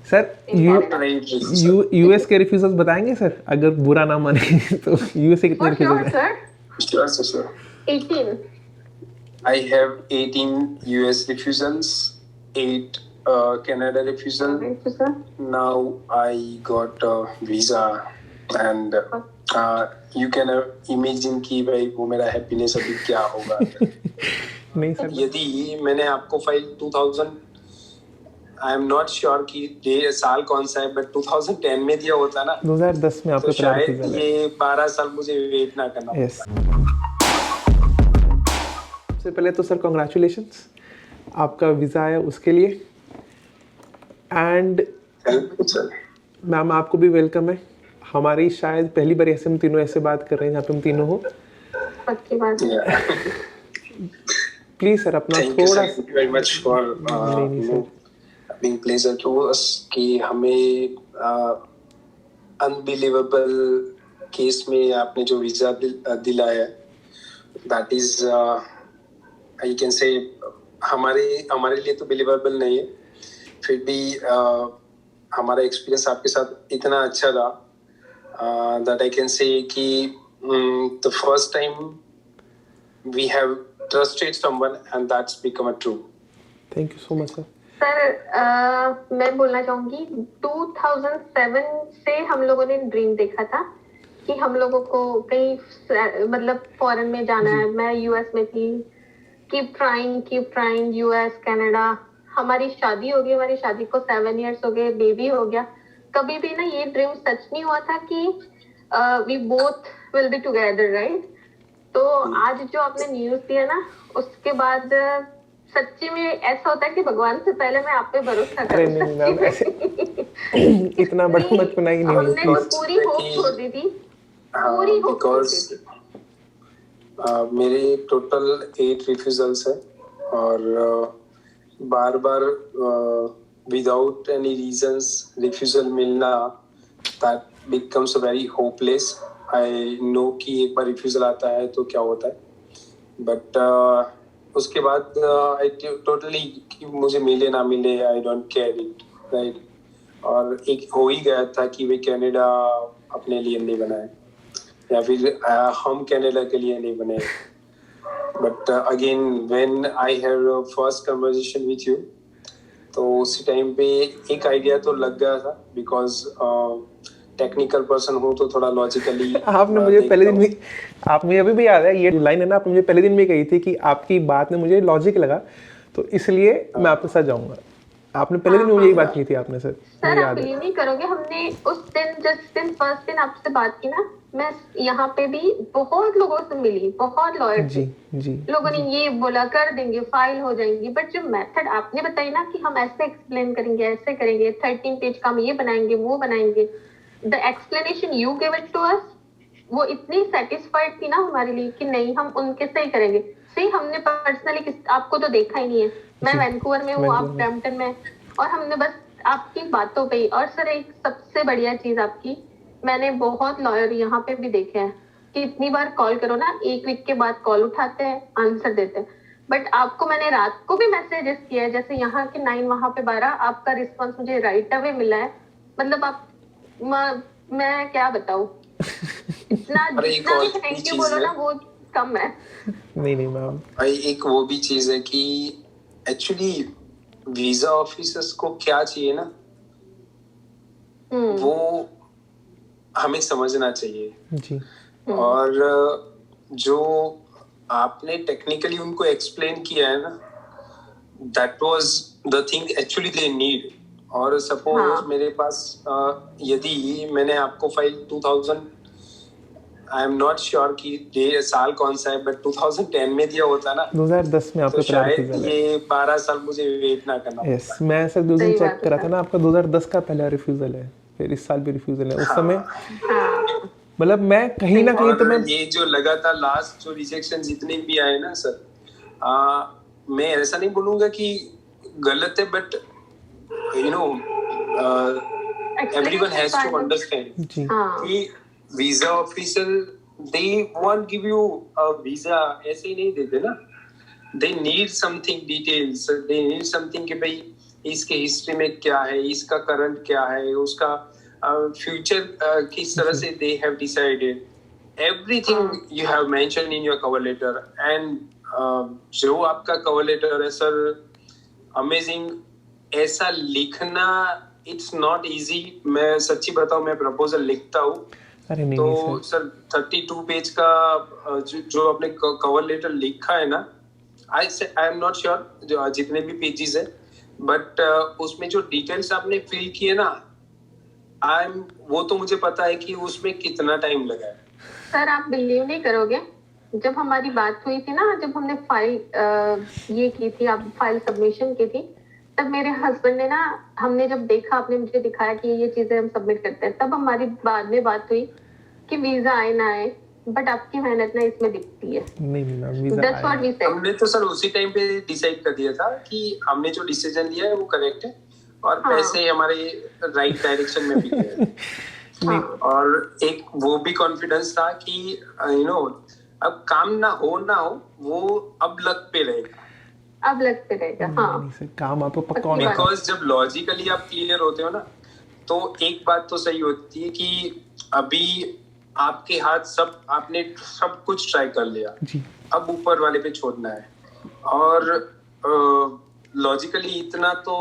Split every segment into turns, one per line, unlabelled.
Sir US के refusals बताएंगे sir, अगर बुरा ना माने तो यूएसए कितने रिफ्यूजल्स हैं?
Sure, sir.
18.
I have 18 US refusals, 8 Canada refusal. Now I got a visa and you can imagine कि भाई वो मेरा happiness अभी क्या होगा।
नहीं सर,
यदि मैंने आपको file 2000 I am not sure कि साल कौन सा है, बट 2010 में दिया होता ना,
2010 में आपका
तो शायद ये 12 साल मुझे वेट ना करना पड़ता।
सबसे पहले तो सर कॉन्ग्रेचुलेशंस, आपका वीज़ा आया उसके लिए। एंड मैम आपको भी वेलकम है। हमारी शायद पहली बार ऐसे हम तीनों ऐसे बात कर रहे हैं जहाँ पे हम तीनों हो।
पक्की बात है।
प्लीज सर अपना थोड़ा
very much for being pleasure to us कि हमें unbelievable केस में आपने जो वीजा दिलाया, that is I can say हमारे लिए तो believable नहीं है, फिर भी हमारा एक्सपीरियंस आपके साथ इतना अच्छा रहा that I can say कि the first time we have trusted someone and that's become a true.
Thank you so much sir.
Sir मैं बोलना चाहूंगी 2007 से हम लोगों ने ड्रीम देखा था कि हम लोगों को कहीं मतलब फॉरेन में जाना है। मैं यूएस में थी, कीप ट्राइंग यूएस कनाडा। हमारी शादी हो गई, हमारी शादी को 7 इयर्स हो गए, बेबी हो गया। कभी भी ना ये ड्रीम सच नहीं हुआ था कि we both will be together, right. तो आज जो आपने न्यूज दिया ना, उसके बाद सच्ची में ऐसा होता है कि भगवान से पहले मैं आप पे भरोसा करूं।
नहीं मैम ऐसे इतना बड़ा बचपना ही नहीं।
हमने पूरी होप छोड़ दी थी, पूरी होप छोड़ दी थी।
मेरे टोटल 8 रिफ्यूजल्स है और बार-बार विदाउट एनी रीजंस रिफ्यूजल मिलना, that becomes very hopeless. I know कि एक बार रिफ्यूजल आता है तो क्या होता है, बट उसके बाद आई टोटली मुझे मिले ना मिले I don't care it, right. और एक हो ही गया था कि वे कनाडा अपने लिए नहीं बनाए या फिर हम कनाडा के लिए नहीं बने। But again when I have first conversation with you, तो उसी टाइम पे एक आइडिया तो लग गया था, बिकॉज टेक्निकल पर्सन हूँ तो थोड़ा लॉजिकली
आपने मुझे पहले दिन भी, आप मुझे अभी भी याद है ये लाइन है ना, आपने मुझे पहले दिन भी कही थी कि आपकी बात में मुझे लॉजिक लगा, तो इसलिए मैं आपके साथ जाऊंगा। आपने पहले दिन मुझे यही बात की थी आपने सर।
सर आप बिलीव नहीं करोगे, हमने उस दिन जिस दिन फर्स्ट दिन आपसे बात की ना, मैं यहाँ पे भी बहुत लोगों से मिली, बहुत लॉयर
जी जी
लोगों ने ये बोला कर देंगे, फाइल हो जाएंगी। बट जो मेथड आपने बताई ना कि हम ऐसे एक्सप्लेन करेंगे, ऐसे करेंगे, 13 पेज का हम ये बनाएंगे, वो बनाएंगे, the explanation you give it to us, वो इतनी सेटिस्फाइड थी ना हमारे लिए कि नहीं हम उनके से ही करेंगे। सही, हमने पर्सनली आपको तो देखा ही नहीं है, मैं वैंकूवर में हूँ, आप ब्रैम्पटन में, और हमने बस आपकी बातों पे ही। और सर एक सबसे बढ़िया चीज आपकी, मैंने बहुत लॉयर यहाँ पे भी देखे हैं कि इतनी बार कॉल करो ना, 1 वीक के बाद कॉल उठाते हैं, आंसर देते हैं। बट आपको मैंने रात को भी मैसेजेस किया है, जैसे यहाँ के 9 वहां पे 12, आपका रिस्पॉन्स मुझे राइट अवे मिला है। मतलब आप मैं क्या बताऊं, इतना जितना भी थैंक यू बोलो ना वो कम है।
नहीं मैम,
भाई एक वो भी चीज है कि एक्चुअली वीजा ऑफिसर्स को क्या चाहिए ना, वो हमें समझना चाहिए
जी।
और जो आपने टेक्निकली उनको एक्सप्लेन किया है ना, that was the thing actually they need. और सपोज मेरे पास यदि मैंने आपको file 2000 I am not sure कि साल कौन सा है, बट 2010 में दिया होता ना,
2010 में आपका
तो शायद ये 12 साल मुझे वेट ना करना पड़ता।
यस, मैं सर 2 दिन चेक करा था ना, आपका 2010 का पहला रिफ्यूजल है, फिर इस साल भी रिफ्यूजल है। उस समय मतलब मैं कहीं ना कहीं तो मैं
ये जो लगातार लास्ट जो रिजेक्शन जितने भी आए ना सर, मैं ऐसा नहीं बोलूंगा कि गलत है, but you know everyone has to understand कि visa officer they won't give you a visa ऐसे ही नहीं देते ना, they need something details, they need something कि भाई इसके हिस्ट्री में क्या है, इसका करंट क्या है, उसका फ्यूचर किस तरह से they have decided, everything you have mention in your cover letter. And जो आपका कवर लेटर है सर, अमेजिंग। ऐसा लिखना इट्स नॉट इजी। मैं सच्ची बताऊं, मैं प्रपोजल लिखता हूँ
अरे नहीं
तो
नहीं सर,
सर 32 पेज का जो आपने कवर लेटर लिखा है ना, आई एम नॉट श्योर जो जितने भी पेजेस है, बट उसमें जो डिटेल्स आपने फिल किए ना, वो तो मुझे पता है कि उसमें कितना टाइम लगा है।
सर आप बिलीव नहीं करोगे, जब हमारी बात हुई थी ना, जब हमने फाइल ये की थी, आप फाइल सबमिशन की थी, तब मेरे हस्बैंड ने ना, हमने जब देखा, आपने मुझे दिखाया कि ये चीजें हम सबमिट करते हैं, तब हमारी बाद में बात हुई कि वीजा आए ना आए, बट आपकी मेहनत ना इसमें दिखती है।
नहीं ma'am, visa
That's what we said.
हमने तो सर उसी टाइम पे डिसाइड कर दिया था कि हमने जो डिसीजन लिया है वो करेक्ट है, और पैसे हमारे राइट डायरेक्शन में भी गए।
हाँ।
और एक वो भी कॉन्फिडेंस था कि यू नो अब काम ना हो वो अब लक पे रहेगा।
अब लगते रहेगा। हाँ,
नहीं सर, काम आपको पक्का होना है।
बिकॉज जब लॉजिकली आप क्लियर होते हो ना, तो एक बात तो सही होती है कि अभी आपके हाथ आपने सब कुछ ट्राई कर लिया
जी,
अब ऊपर वाले पे छोड़ना है। और लॉजिकली इतना तो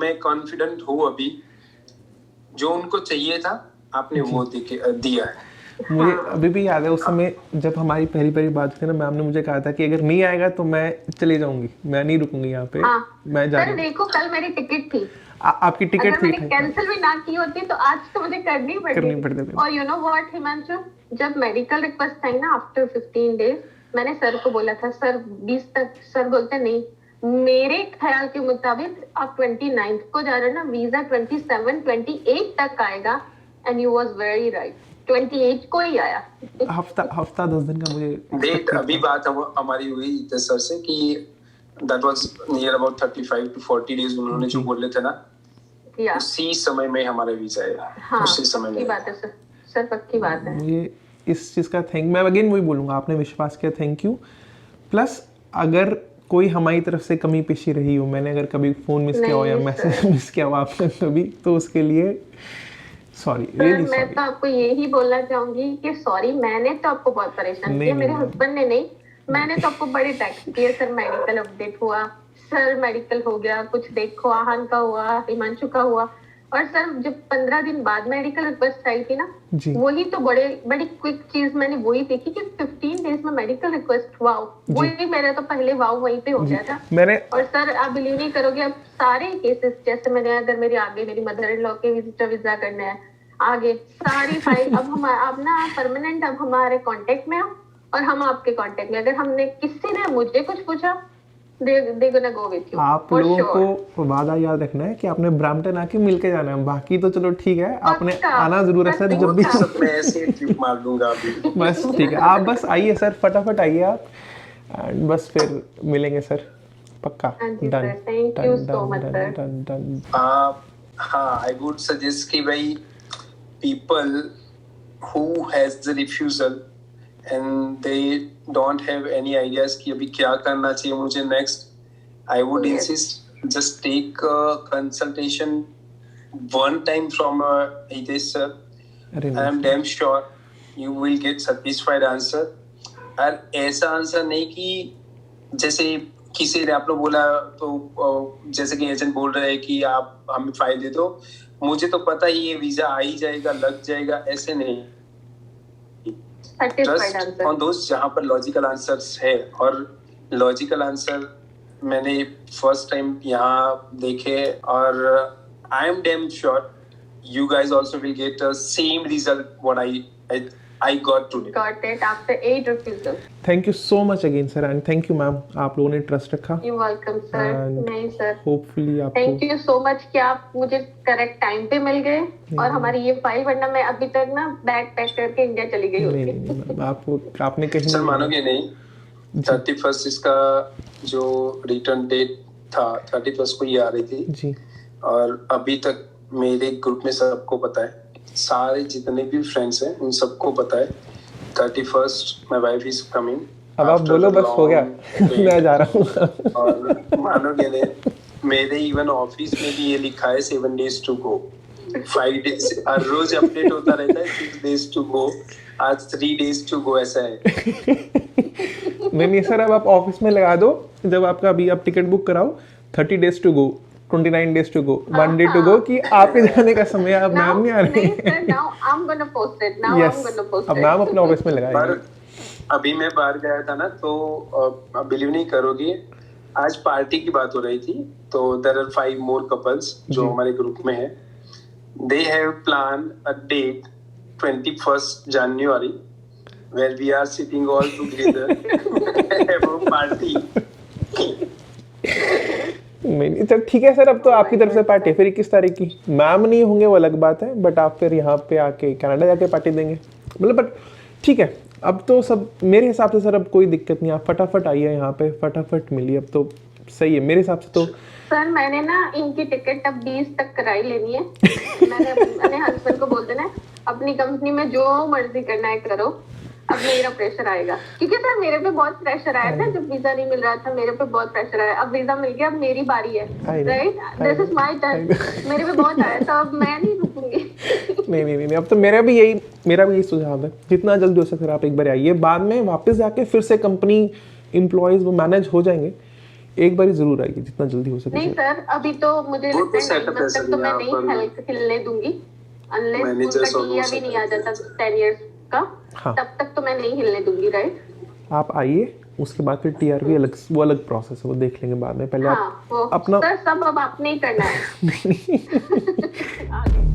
मैं कॉन्फिडेंट हूँ अभी, जो उनको चाहिए था आपने वो दिया है।
मुझे अभी भी याद है उस समय जब हमारी पहली पहली बात थी ना, मैम ने मुझे कहा था कि अगर नहीं आएगा तो मैं चले जाऊंगी, मैं नहीं रुकूंगी यहाँ पे।
हाँ।
मैं जा
सर
रही हूँ।
देखो, कल मेरी टिकट थी,
आपकी टिकट
अगर
थी
मैंने कैंसिल भी ना की होती तो आज तो मुझे करनी पड़ती। और यू नो व्हाट हिमांशु, जब मेडिकल रिक्वेस्ट आई ना आफ्टर 15 डेज, मैंने सर को बोला था सर 20 तक, सर बोलते नहीं, मेरे ख्याल के मुताबिक आप 29 को जा रहे हो ना, वीजा 27 28 तक आएगा। And you was very right, 28 को ही आया।
हफ्ता 10 दिन का मुझे
डेट अभी बात हमारी हुई सर से कि that was near about 35 to 40 days उन्होंने जो बोले थे ना, उसी समय में हमारा वीजा है।
हाँ,
उसी समय में
बात है सर, पक्की बात है।
मुझे इस चीज़ का थैंक, मैं अगेन वही बोलूँगा, आपने विश्वास किया, थैंक यू। प्लस अगर कोई हमारी तरफ से कमी पेशी रही हो, मैंने अगर कभी फ़ोन मिस किया हो या मैसेज मिस किया हो आपने कभी, तो उसके लिए सॉरी, रियली
मैं तो आपको यही बोलना चाहूंगी कि सॉरी, मैंने तो आपको बहुत परेशान किया, मेरे हस्बैंड ने नहीं। मैंने तो आपको बड़े टेक्स्ट किए, सर मेडिकल अपडेट हुआ, सर मेडिकल हो गया, कुछ देखो, आहान का हुआ, हिमांशु का हुआ। और सर जब 15 दिन बाद मेडिकल रिक्वेस्ट आई थी ना, वही तो बड़ी क्विक चीज मैंने वही देखी कि 15 डेज में मेडिकल रिक्वेस्ट, वाओ, वही मेरा तो पहले वाओ वहीं पे हो गया था। और सर आप बिलीव नहीं करोगे, अब सारे केसेस, जैसे मैंने अगर मेरी मदर इन लॉ के विजिटर वीजा करना है, आगे सारी फाइल अब ना परमानेंट, अब हमारे कांटेक्ट में हो और हम आपके कांटेक्ट में। अगर हमने किसी ने मुझे कुछ पूछा, they gonna go with you,
आप लोगों को वादा याद रखना है कि आपने ब्रैम्पटन आके मिलके जाना है, बाकी तो चलो ठीक है, आपने आना जरूर है सर, जब भी
मैं ऐसे ट्रिप मार दूंगा अभी।
बस ठीक है, आप बस आइए सर, फटाफट आइए आप, एंड बस फिर मिलेंगे सर, पक्का। Done,
thank you so much sir.
Done.
हाँ, आई वुड सजेस्ट कि भाई people who has the refusal and they don't have any ideas कि अभी क्या करना चाहिए मुझे next, I would insist just take a consultation one time from Hitesh sir. I am damn sure you will get satisfied answer. और ऐसा answer नहीं कि जैसे किसी ने आप लोग बोला तो जैसे कि एजेंट बोल रहे हैं कि आप हमें फाइल दे दो, मुझे तो पता ही ये वीजा आ ही जाएगा, लग जाएगा, ऐसे नहीं। ट्रस्ट ऑन दोस्त जहाँ पर लॉजिकल आंसर्स है, और लॉजिकल आंसर मैंने फर्स्ट टाइम यहाँ देखे, और I am damn sure you guys also will get the same result what I got today.
Got it after 8 refusals.
Thank you so much again sir, and thank you ma'am, आप लोगों ने trust रखा।
You're welcome sir. नहीं sir,
hopefully आपको
thank you so much कि आप मुझे correct time पे मिल गए, और हमारी ये फाइल, वरना मैं अभी तक ना बैग पैक करके इंडिया चली गई होती।
नहीं, आपने कहीं
सर मानोगे नहीं, 31st इसका जो रिटर्न डेट था 31st को ये आ रही थी
जी,
और अभी तक मेरे ग्रुप में सबको पता है, सारे जितने भी फ्रेंड्स हैं उन सबको पता है 31st my wife is coming.
अब आप बोलो बस हो गया, मैं जा रहा हूँ।
और मानोगे नहीं, मेरे इवन ऑफिस में भी ये लिखा है 7 days to go, 5 days, हर रोज अपडेट होता रहता है 6 days to go, आज 3 days to go ऐसा है।
नहीं सर, अब आप ऑफिस में लगा दो, जब आपका अभी आप टिकट बुक कराओ 30 days to go, 29 days to go, 1 day to go, कि आपके जाने का समय अब मैम नहीं आ रहे। अब मैम अपने ऑफिस में लगाएंगे।
पर अभी मैं बाहर गया था ना, तो बिलीव नहीं करोगे, आज पार्टी की बात हो रही थी, तो देयर आर 5 more couples जो हमारे ग्रुप में है। They have plan a date 21st January where we are sitting all together have a party।
नहीं चल ठीक है सर, अब तो आपकी तरफ से पार्टी फिर 21 तारीख की। मैम नहीं होंगे वो अलग बात है, बट आप फिर यहाँ पे आके कनाडा जाके पार्टी देंगे मतलब। बट ठीक है, अब तो सब मेरे हिसाब से सर अब कोई दिक्कत नहीं, आप फटाफट आइए यहाँ पे, फटाफट मिलिए, अब तो सही है मेरे हिसाब से तो।
सर मैंने ना इनकी टिकट अब 20 तक कराई लेनी है। मैंने हस्बैंड को बोल देना है अपनी कंपनी में जो मर्जी करना है करो, अब मेरा प्रेशर आएगा, क्योंकि सर मेरे पे बहुत प्रेशर आया था जब वीजा नहीं मिल रहा था, मेरे पे बहुत प्रेशर आया। अब वीजा मिल गया, अब मेरी बारी है, right, this is my turn. मेरे पे बहुत आया था, अब मैं नहीं रुकूंगी।
नहीं, अब तो मेरा भी यही सुझाव है, जितना जल्दी हो सके आप एक बार आइए, बाद में वापस जाके फिर से कंपनी एम्प्लॉयज वो मैनेज हो जाएंगे, एक बार जरूर आइए जितना जल्दी हो सके।
नहीं सर, अभी तो मुझे लगता है 9 month तक तो मैं नहीं हिलने दूंगी, अनलेस उनका टीआर भी नहीं आ जाता 10 years का,
हाँ।
तब तक तो मैं नहीं हिलने दूंगी, राइट।
आप आइए, उसके बाद फिर टीआर भी अलग, वो अलग प्रोसेस है, वो देख लेंगे बाद में, पहले
हाँ,
आप अपना
सर सब अब आपने ही करना है। आगे।